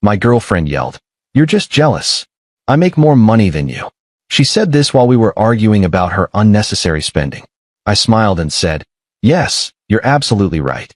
My girlfriend yelled. "You're just jealous. I make more money than you." She said this while we were arguing about her unnecessary spending. I smiled and said, "Yes, you're absolutely right."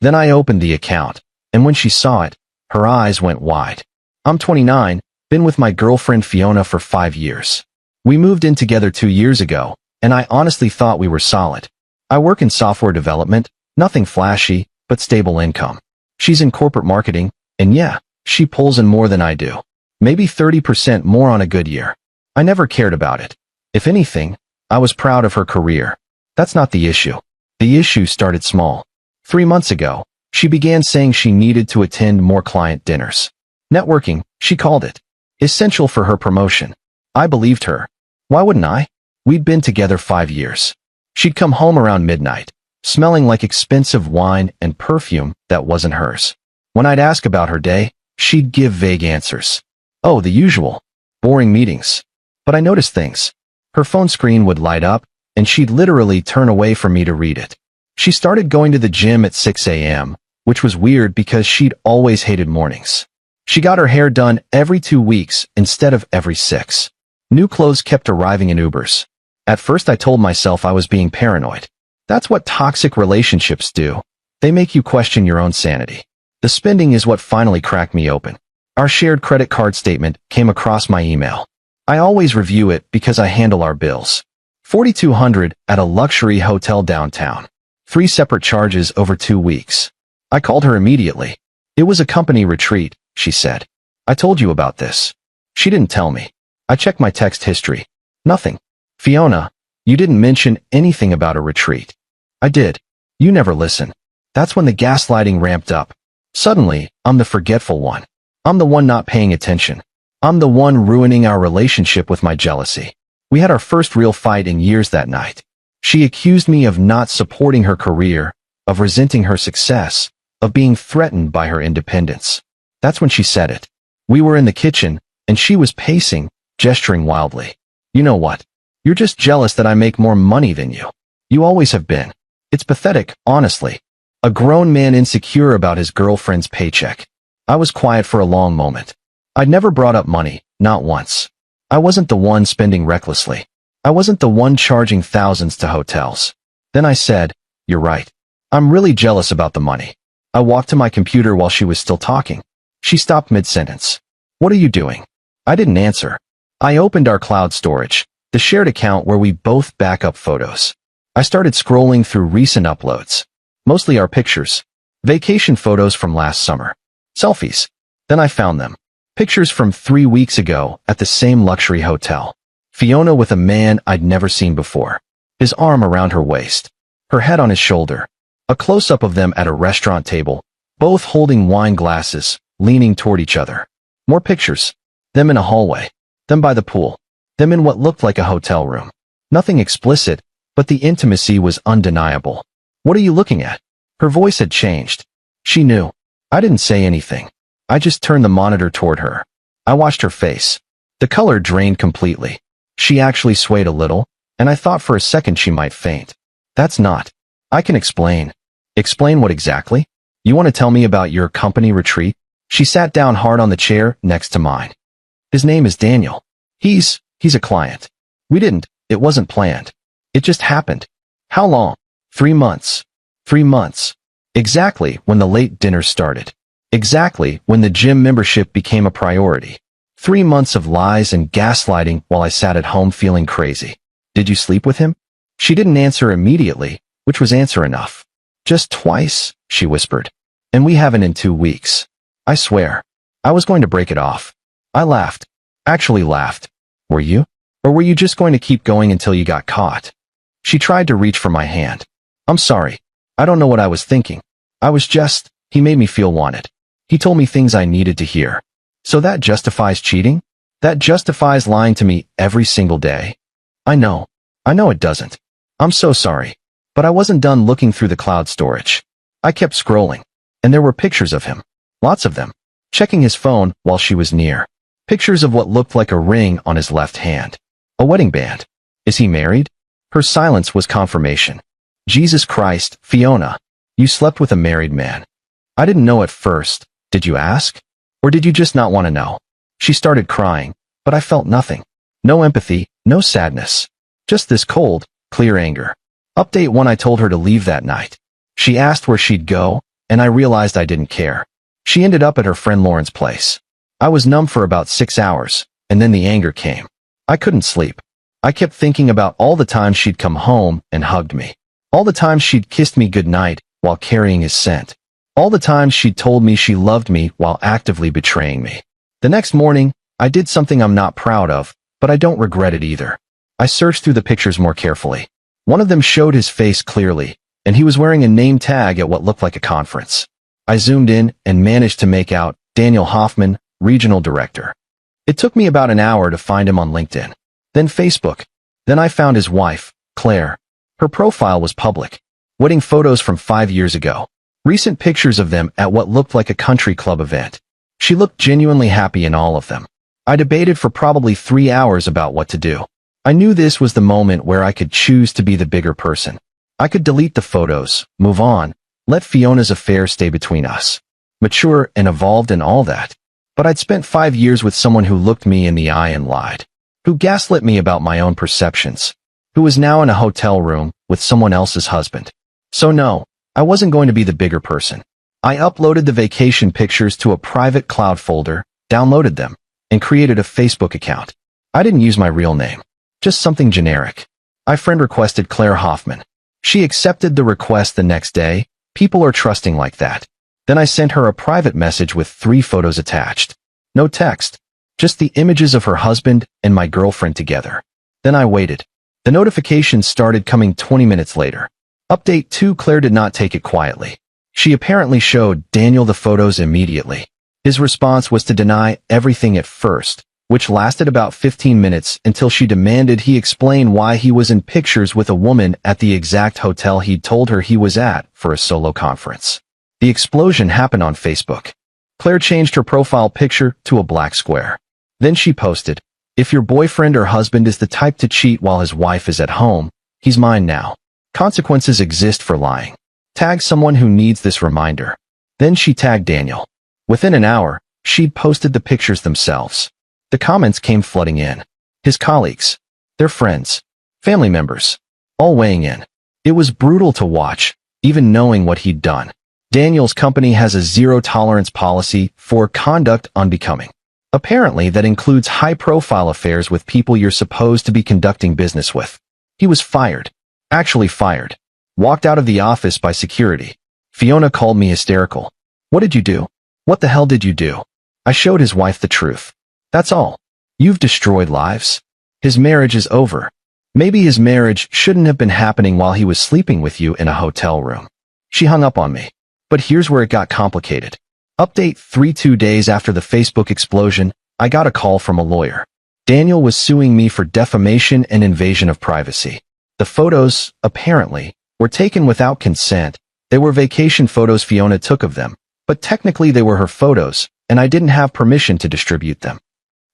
Then I opened the account, and when she saw it, her eyes went wide. I'm 29, been with my girlfriend Fiona for 5 years. We moved in together 2 years ago, and I honestly thought we were solid. I work in software development, nothing flashy, but stable income. She's in corporate marketing, and yeah, she pulls in more than I do. Maybe 30% more on a good year. I never cared about it. If anything, I was proud of her career. That's not the issue. The issue started small. 3 months ago, she began saying she needed to attend more client dinners. Networking, she called it. Essential for her promotion. I believed her. Why wouldn't I? We'd been together 5 years. She'd come home around midnight, smelling like expensive wine and perfume that wasn't hers. When I'd ask about her day, she'd give vague answers. Oh, the usual. Boring meetings. But I noticed things. Her phone screen would light up, and she'd literally turn away from me to read it. She started going to the gym at 6 a.m., which was weird because she'd always hated mornings. She got her hair done every 2 weeks instead of every 6. New clothes kept arriving in Ubers. At first I told myself I was being paranoid. That's what toxic relationships do. They make you question your own sanity. The spending is what finally cracked me open. Our shared credit card statement came across my email. I always review it because I handle our bills. $4,200 at a luxury hotel downtown. 3 separate charges over 2 weeks. I called her immediately. It was a company retreat, she said. I told you about this. She didn't tell me. I checked my text history. Nothing. Fiona, you didn't mention anything about a retreat. I did. You never listen. That's when the gaslighting ramped up. Suddenly, I'm the forgetful one. I'm the one not paying attention. I'm the one ruining our relationship with my jealousy. We had our first real fight in years that night. She accused me of not supporting her career, of resenting her success, of being threatened by her independence. That's when she said it. We were in the kitchen, and she was pacing, gesturing wildly. You know what? You're just jealous that I make more money than you. You always have been. It's pathetic, honestly. A grown man insecure about his girlfriend's paycheck. I was quiet for a long moment. I'd never brought up money, not once. I wasn't the one spending recklessly. I wasn't the one charging thousands to hotels. Then I said, "You're right. I'm really jealous about the money." I walked to my computer while she was still talking. She stopped mid-sentence. "What are you doing?" I didn't answer. I opened our cloud storage, the shared account where we both back up photos. I started scrolling through recent uploads. Mostly our pictures. Vacation photos from last summer. Selfies. Then I found them. Pictures from 3 weeks ago at the same luxury hotel. Fiona with a man I'd never seen before. His arm around her waist. Her head on his shoulder. A close-up of them at a restaurant table, both holding wine glasses, leaning toward each other. More pictures. Them in a hallway. Them by the pool. Them in what looked like a hotel room. Nothing explicit, but the intimacy was undeniable. "What are you looking at?" Her voice had changed. She knew. I didn't say anything. I just turned the monitor toward her. I watched her face. The color drained completely. She actually swayed a little, and I thought for a second she might faint. "That's not. I can explain." "Explain what exactly? You want to tell me about your company retreat?" She sat down hard on the chair next to mine. "His name is Daniel. He's a client. It wasn't planned. It just happened." "How long?" 3 months. 3 months. Exactly when the late dinners started. Exactly when the gym membership became a priority. 3 months of lies and gaslighting while I sat at home feeling crazy. "Did you sleep with him?" She didn't answer immediately, which was answer enough. "Just twice," she whispered. "And we haven't in 2 weeks. I swear." I was going to break it off. I laughed. Actually laughed. "Were you? Or were you just going to keep going until you got caught?" She tried to reach for my hand. "I'm sorry. I don't know what I was thinking. He made me feel wanted. He told me things I needed to hear. So that justifies cheating? That justifies lying to me every single day? I know it doesn't. I'm so sorry. But I wasn't done looking through the cloud storage. I kept scrolling. And there were pictures of him. Lots of them. Checking his phone while she was near. Pictures of what looked like a ring on his left hand. A wedding band. Is he married? Her silence was confirmation. Jesus Christ, Fiona. You slept with a married man. I didn't know at first. Did you ask? Or did you just not want to know? She started crying, but I felt nothing. No empathy, no sadness. Just this cold, clear anger. Update 1: I told her to leave that night. She asked where she'd go, and I realized I didn't care. She ended up at her friend Lauren's place. I was numb for about 6 hours, and then the anger came. I couldn't sleep. I kept thinking about all the times she'd come home and hugged me. All the times she'd kissed me goodnight while carrying his scent. All the times she'd told me she loved me while actively betraying me. The next morning, I did something I'm not proud of, but I don't regret it either. I searched through the pictures more carefully. One of them showed his face clearly, and he was wearing a name tag at what looked like a conference. I zoomed in and managed to make out Daniel Hoffman, Regional Director. It took me about an hour to find him on LinkedIn. Then Facebook. Then I found his wife, Claire. Her profile was public. Wedding photos from 5 years ago. Recent pictures of them at what looked like a country club event. She looked genuinely happy in all of them. I debated for probably 3 hours about what to do. I knew this was the moment where I could choose to be the bigger person. I could delete the photos, move on, let Fiona's affair stay between us. Mature and evolved and all that. But I'd spent 5 years with someone who looked me in the eye and lied. Who gaslit me about my own perceptions. Who was now in a hotel room with someone else's husband. So no, I wasn't going to be the bigger person. I uploaded the vacation pictures to a private cloud folder, downloaded them, and created a Facebook account. I didn't use my real name. Just something generic. I friend requested Claire Hoffman. She accepted the request the next day. People are trusting like that. Then I sent her a private message with 3 photos attached. No text. Just the images of her husband and my girlfriend together. Then I waited. The notifications started coming 20 minutes later. Update 2: Claire did not take it quietly. She apparently showed Daniel the photos immediately. His response was to deny everything at first, which lasted about 15 minutes until she demanded he explain why he was in pictures with a woman at the exact hotel he'd told her he was at for a solo conference. The explosion happened on Facebook. Claire changed her profile picture to a black square. Then she posted, "If your boyfriend or husband is the type to cheat while his wife is at home, he's mine now. Consequences exist for lying. Tag someone who needs this reminder." Then she tagged Daniel. Within an hour, she'd posted the pictures themselves. The comments came flooding in. His colleagues, their friends, family members, all weighing in. It was brutal to watch, even knowing what he'd done. Daniel's company has a zero-tolerance policy for conduct unbecoming. Apparently, that includes high-profile affairs with people you're supposed to be conducting business with. He was fired. Actually fired. Walked out of the office by security. Fiona called me hysterical. "What did you do? What the hell did you do?" I showed his wife the truth. "That's all. You've destroyed lives. His marriage is over. Maybe his marriage shouldn't have been happening while he was sleeping with you in a hotel room." She hung up on me. But here's where it got complicated. Update 3: 2 days after the Facebook explosion, I got a call from a lawyer. Daniel was suing me for defamation and invasion of privacy. The photos, apparently, were taken without consent. They were vacation photos Fiona took of them, but technically they were her photos, and I didn't have permission to distribute them.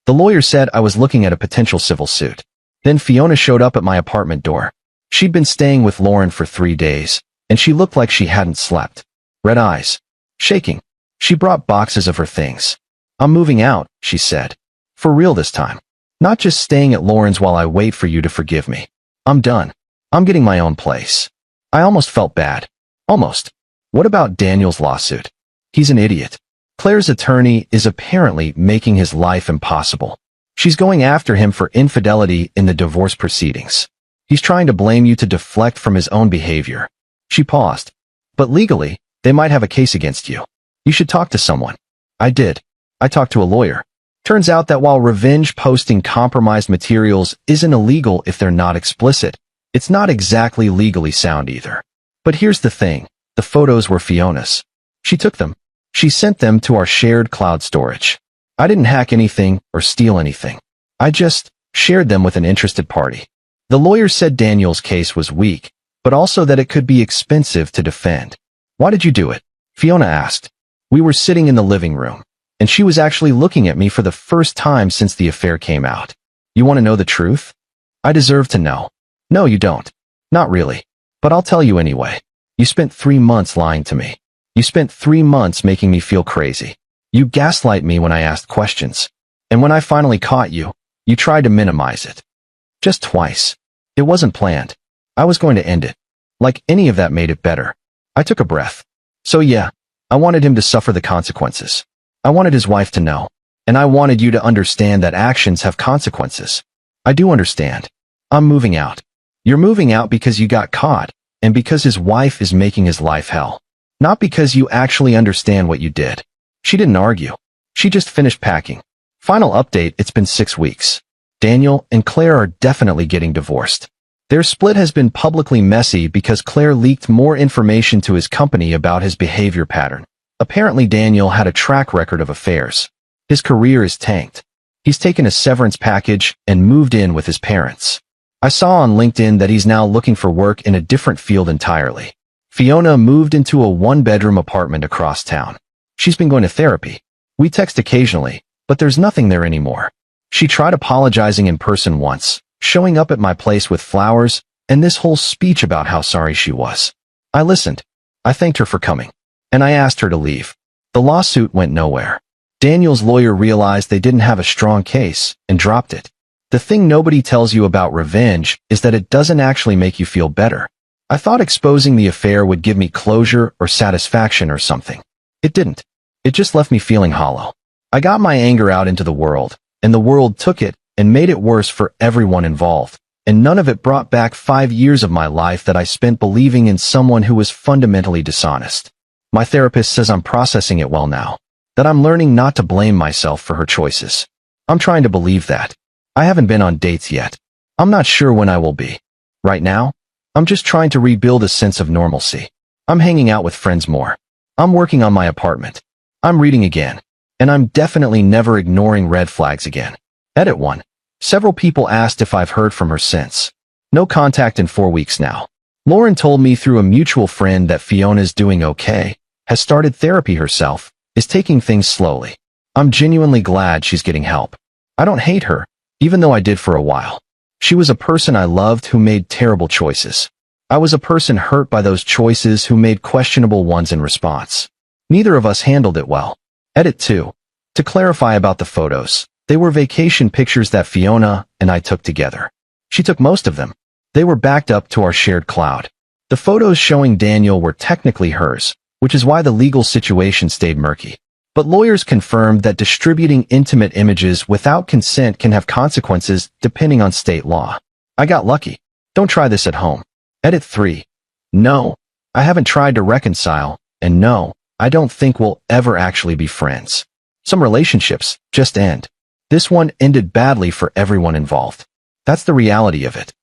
The lawyer said I was looking at a potential civil suit. Then Fiona showed up at my apartment door. She'd been staying with Lauren for 3 days, and she looked like she hadn't slept. Red eyes. Shaking. She brought boxes of her things. "I'm moving out," she said. "For real this time. Not just staying at Lauren's while I wait for you to forgive me. I'm done. I'm getting my own place." I almost felt bad. Almost. What about Daniel's lawsuit? He's an idiot. Claire's attorney is apparently making his life impossible. She's going after him for infidelity in the divorce proceedings. He's trying to blame you to deflect from his own behavior. She paused. "But legally, they might have a case against you. You should talk to someone." I did. I talked to a lawyer. Turns out that while revenge posting compromised materials isn't illegal if they're not explicit, it's not exactly legally sound either. But here's the thing. The photos were Fiona's. She took them. She sent them to our shared cloud storage. I didn't hack anything or steal anything. I just shared them with an interested party. The lawyer said Daniel's case was weak, but also that it could be expensive to defend. "Why did you do it?" Fiona asked. We were sitting in the living room, and she was actually looking at me for the first time since the affair came out. "You want to know the truth?" "I deserve to know." "No, you don't. Not really. But I'll tell you anyway. You spent 3 months lying to me. You spent 3 months making me feel crazy. You gaslight me when I asked questions. And when I finally caught you, you tried to minimize it. Just twice. It wasn't planned. I was going to end it. Like any of that made it better. I took a breath. So yeah, I wanted him to suffer the consequences. I wanted his wife to know. And I wanted you to understand that actions have consequences. I do understand. I'm moving out. You're moving out because you got caught, and because his wife is making his life hell. Not because you actually understand what you did. She didn't argue. She just finished packing. Final update, it's been 6 weeks. Daniel and Claire are definitely getting divorced. Their split has been publicly messy because Claire leaked more information to his company about his behavior pattern. Apparently Daniel had a track record of affairs. His career is tanked. He's taken a severance package and moved in with his parents. I saw on LinkedIn that he's now looking for work in a different field entirely. Fiona moved into a one-bedroom apartment across town. She's been going to therapy. We text occasionally, but there's nothing there anymore. She tried apologizing in person once, showing up at my place with flowers, and this whole speech about how sorry she was. I listened. I thanked her for coming. And I asked her to leave. The lawsuit went nowhere. Daniel's lawyer realized they didn't have a strong case, and dropped it. The thing nobody tells you about revenge is that it doesn't actually make you feel better. I thought exposing the affair would give me closure or satisfaction or something. It didn't. It just left me feeling hollow. I got my anger out into the world, and the world took it and made it worse for everyone involved, and none of it brought back 5 years of my life that I spent believing in someone who was fundamentally dishonest. My therapist says I'm processing it well now, that I'm learning not to blame myself for her choices. I'm trying to believe that. I haven't been on dates yet. I'm not sure when I will be. Right now, I'm just trying to rebuild a sense of normalcy. I'm hanging out with friends more. I'm working on my apartment. I'm reading again. And I'm definitely never ignoring red flags again. Edit 1. Several people asked if I've heard from her since. No contact in 4 weeks now. Lauren told me through a mutual friend that Fiona's doing okay, has started therapy herself, is taking things slowly. I'm genuinely glad she's getting help. I don't hate her, even though I did for a while. She was a person I loved who made terrible choices. I was a person hurt by those choices who made questionable ones in response. Neither of us handled it well. Edit 2. To clarify about the photos, they were vacation pictures that Fiona and I took together. She took most of them. They were backed up to our shared cloud. The photos showing Daniel were technically hers, which is why the legal situation stayed murky. But lawyers confirmed that distributing intimate images without consent can have consequences depending on state law. I got lucky. Don't try this at home. Edit 3. No, I haven't tried to reconcile, and no, I don't think we'll ever actually be friends. Some relationships just end. This one ended badly for everyone involved. That's the reality of it.